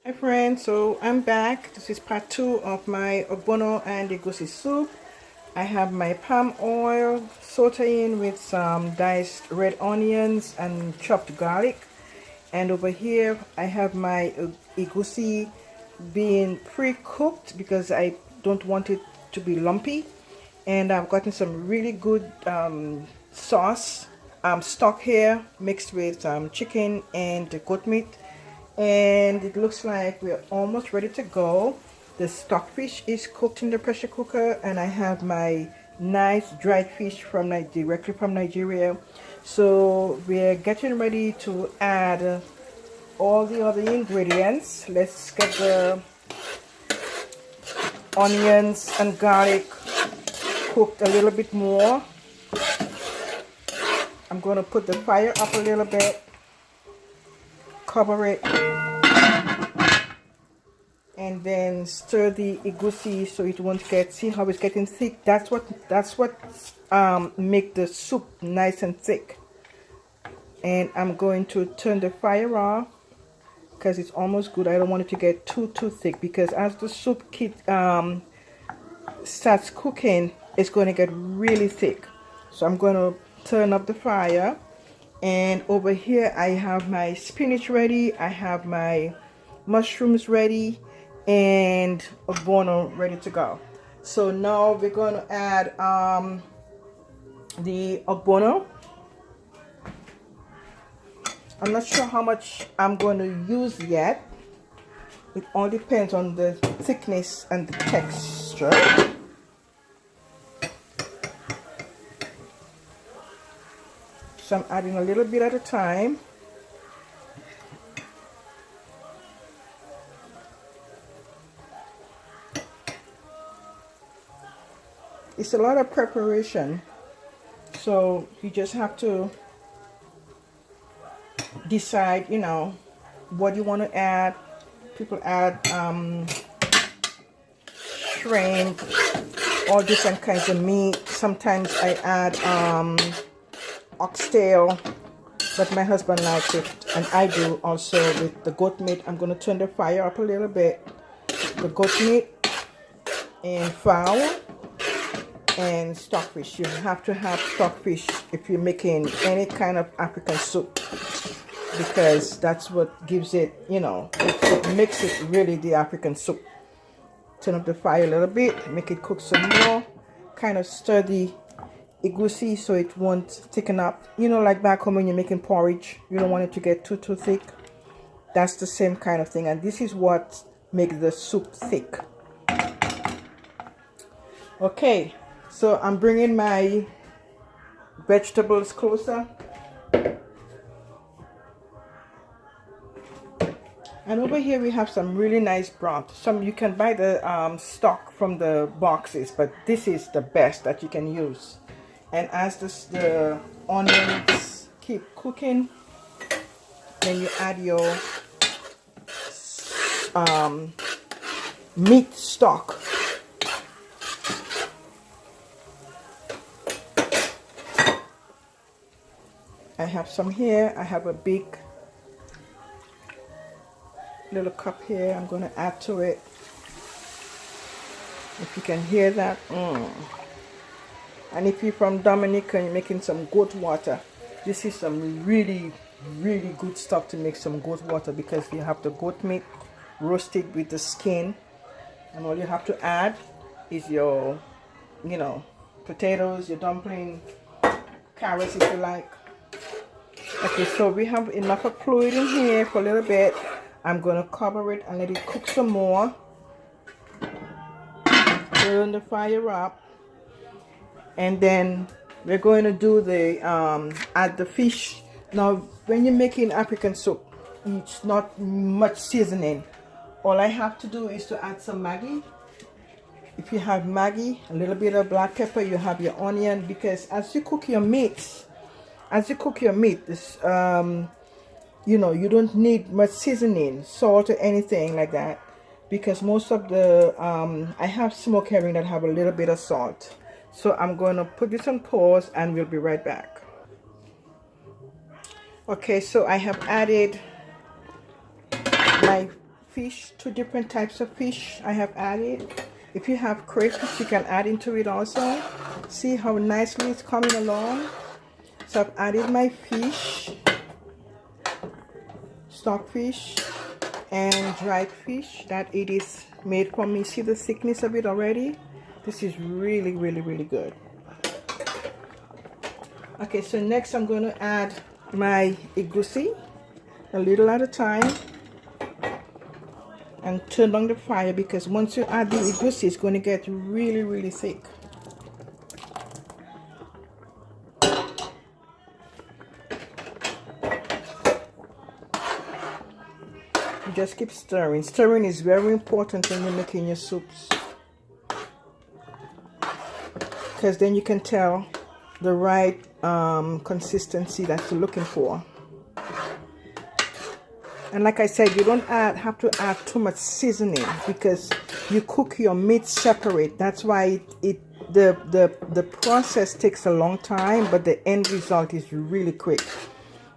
Hi friends, so I'm back. This is part 2 of my ugbonno and egusi soup. I have my palm oil sauteing with some diced red onions and chopped garlic. And over here I have my egusi being pre-cooked because I don't want it to be lumpy. And I've gotten some really good sauce, stock here mixed with chicken and goat meat, and it looks like we're almost ready to go. The stockfish is cooked in the pressure cooker, and I have my nice dried fish from directly from Nigeria. So we're getting ready to add all the other ingredients. Let's get the onions and garlic cooked a little bit more. I'm going to put the fire up a little bit, cover it, and then stir the egusi so it won't get, see how it's getting thick? That's what make the soup nice and thick. And I'm going to turn the fire off because it's almost good. I don't want it to get too thick, because as the soup starts cooking, it's going to get really thick. So I'm going to turn up the fire. And over here I have my spinach ready, I have my mushrooms ready, and ugbonno ready to go. So now we're going to add the ugbonno. I'm not sure how much I'm going to use yet. It all depends on the thickness and the texture. So I'm adding a little bit at a time. It's a lot of preparation, so you just have to decide, you know, what you want to add. People add shrimp, all different kinds of meat. Sometimes I add oxtail, but my husband likes it, and I do also with the goat meat. I'm going to turn the fire up a little bit. The goat meat and fowl and stockfish. You have to have stockfish if you're making any kind of African soup, because that's what gives it, you know, it makes it really the African soup. Turn up the fire a little bit, make it cook some more, kind of stir the egusi so it won't thicken up. You know, like back home when you're making porridge, you don't want it to get too thick. That's the same kind of thing, and this is what makes the soup thick. Okay, so I'm bringing my vegetables closer. And over here we have some really nice broth. Some you can buy the stock from the boxes, but this is the best that you can use. And as the onions keep cooking, then you add your meat stock. I have some here. I have a big little cup here. I'm going to add to it. If you can hear that. And if you're from Dominica and you're making some goat water, this is some really good stuff to make some goat water, because you have the goat meat roasted with the skin, and all you have to add is your, you know, potatoes, your dumpling, carrots if you like. Okay, so we have enough of fluid in here for a little bit. I'm going to cover it and let it cook some more. Turn the fire up. And then we're going to do the add the fish. Now when you're making African soup, it's not much seasoning. All I have to do is to add some Maggi. If you have Maggi, a little bit of black pepper, you have your onion, because as you cook your meats, this you know, you don't need much seasoning, salt or anything like that, because most of the I have smoked herring that have a little bit of salt. So I'm going to put this on pause and we'll be right back. Okay, so I have added my fish, 2 different types of fish I have added. If you have crayfish, you can add into it also. See how nicely it's coming along. So I've added my fish, stockfish, and dried fish that it is made from me. See the thickness of it already? This is really, really, really good. Okay, so next I'm going to add my egusi, a little at a time, and turn down the fire, because once you add the egusi, it's going to get really, really thick. You just keep stirring. Stirring is very important when you're making your soups, because then you can tell the right consistency that you're looking for. And like I said, you don't have to add too much seasoning, because you cook your meat separate. That's why the process takes a long time, but the end result is really quick.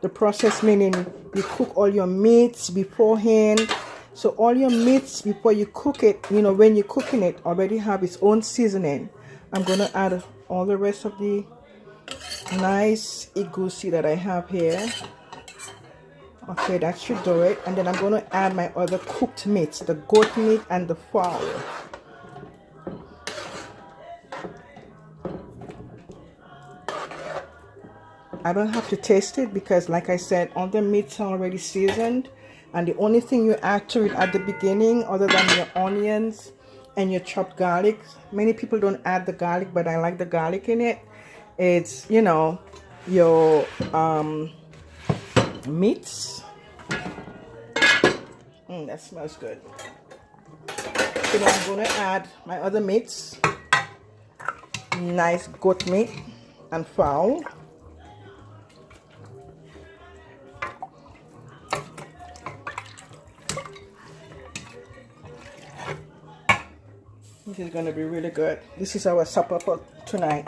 The process meaning you cook all your meats beforehand. So all your meats, before you cook it, you know, when you're cooking it, already have its own seasoning. I'm going to add all the rest of the nice egusi that I have here. Okay, that should do it. And then I'm going to add my other cooked meats, the goat meat and the fowl. I don't have to taste it, because like I said, all the meats are already seasoned, and the only thing you add to it at the beginning, other than your onions and your chopped garlic, many people don't add the garlic, but I like the garlic in it. It's, you know, your meats. That smells good. So now I'm going to add my other meats, nice goat meat and fowl. This is going to be really good. This is our supper for tonight.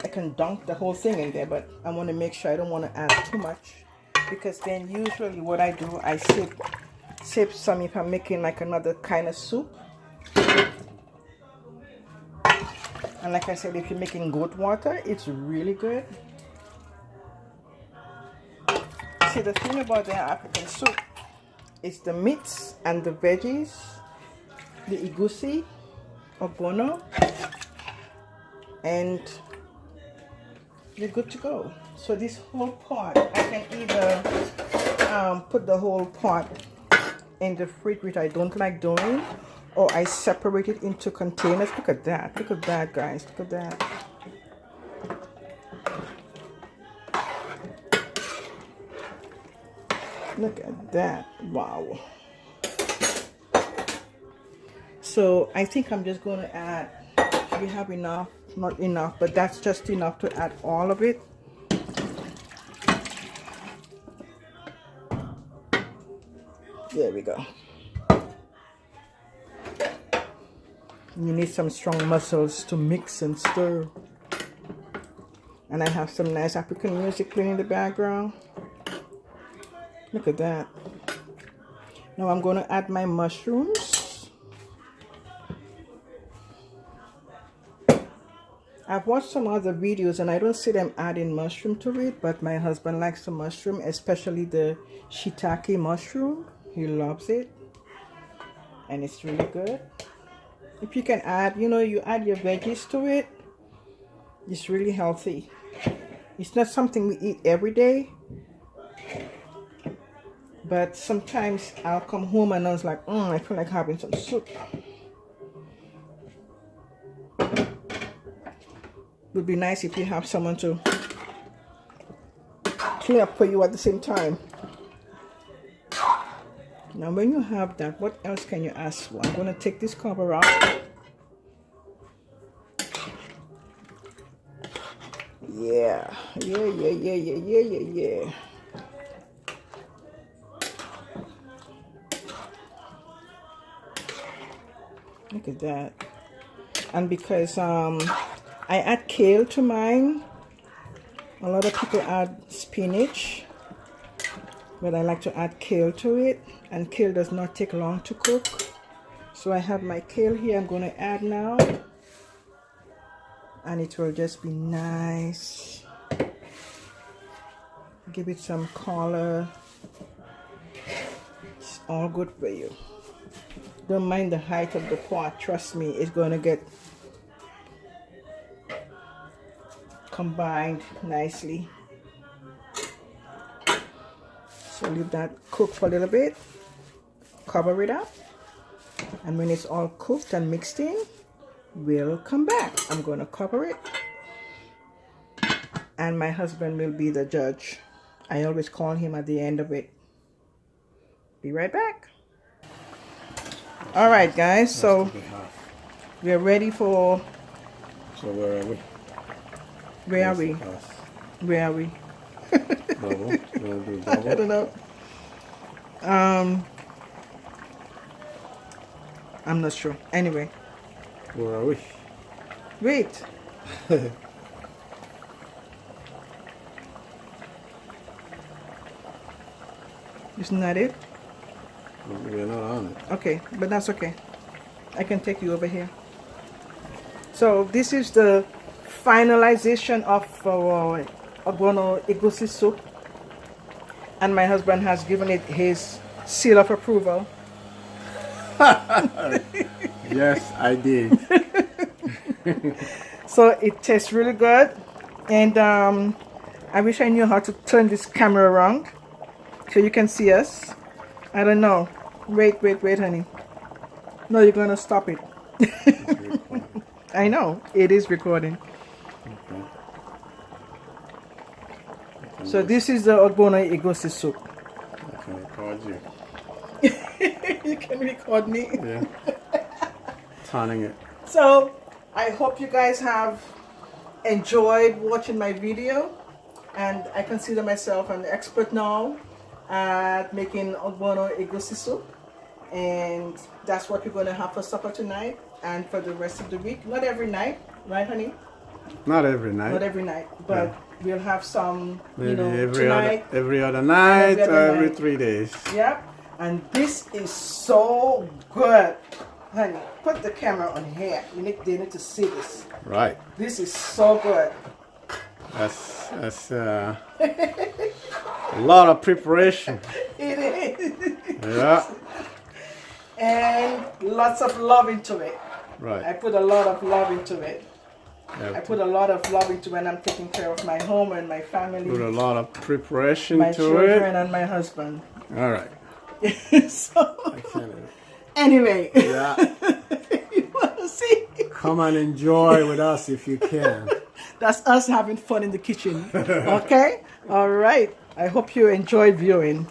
I can dunk the whole thing in there, but I want to make sure I don't want to add too much, because then usually what I do, I sip some if I'm making like another kind of soup. And like I said, if you're making goat water, it's really good. See, the thing about the African soup is the meats and the veggies, the egusi, ugbonno, and you're good to go. So this whole pot, I can either put the whole pot in the fridge, which I don't like doing, or I separate it into containers. Look at that. Look at that, guys. Look at that. Look at that. Wow. So I think I'm just going to add, we have enough, not enough, but that's just enough to add all of it. There we go. You need some strong muscles to mix and stir. And I have some nice African music playing in the background. Look at that. Now I'm going to add my mushrooms. I've watched some other videos and I don't see them adding mushroom to it, but my husband likes the mushroom, especially the shiitake mushroom. He loves it. And it's really good. If you can add, you know, you add your veggies to it, it's really healthy. It's not something we eat every day, but sometimes I'll come home and I was like, I feel like having some soup. Would be nice if you have someone to clean up for you at the same time. Now when you have that, what else can you ask for? I'm going to take this cover off. Yeah. Look at that. And because I add kale to mine, A lot of people add spinach, but I like to add kale to it, and kale does not take long to cook. So I have my kale here I'm going to add now, and it will just be nice. Give it some color. It's all good for you. Don't mind the height of the pot, trust me, it's going to get combined nicely. So leave that cook for a little bit, cover it up, and when it's all cooked and mixed in, we'll come back. I'm going to cover it, and my husband will be the judge. I always call him at the end of it. Be right back. All right, guys, so we're ready for... So where are we? Where are we? Where are we? Bubble? You want to do bubble? I don't know. I'm not sure. Anyway. Where are we? Wait. Isn't that it? We're not on it. Okay, but that's okay. I can take you over here. So this is the finalization of our ugbonno egusi soup, and my husband has given it his seal of approval. Yes, I did. So it tastes really good, and I wish I knew how to turn this camera around so you can see us. I don't know. Wait, honey. No, you're gonna stop it. I know it is recording. Okay. So this is the ugbonno egusi soup. I can record you. You can record me. Yeah. Turning it. So I hope you guys have enjoyed watching my video, and I consider myself an expert now at making ugbonno egusi soup, and that's what we're going to have for supper tonight and for the rest of the week. Not every night, right, honey? Not every night. Not every night, but we'll have some, Maybe you know, every other night every or other every night. 3 days. Yep. And this is so good, honey. Put the camera on here. They need to see this. Right. This is so good. That's a lot of preparation. It is. Yeah. And lots of love into it. Right. I put a lot of love into it. Yeah, I put a lot of love into when I'm taking care of my home and my family, put a lot of preparation my to children, it. and my husband. All right. So, I can't. anyway, Yeah. you want to see? Come and enjoy with us if you can. That's us having fun in the kitchen. Okay? All right. I hope you enjoyed viewing.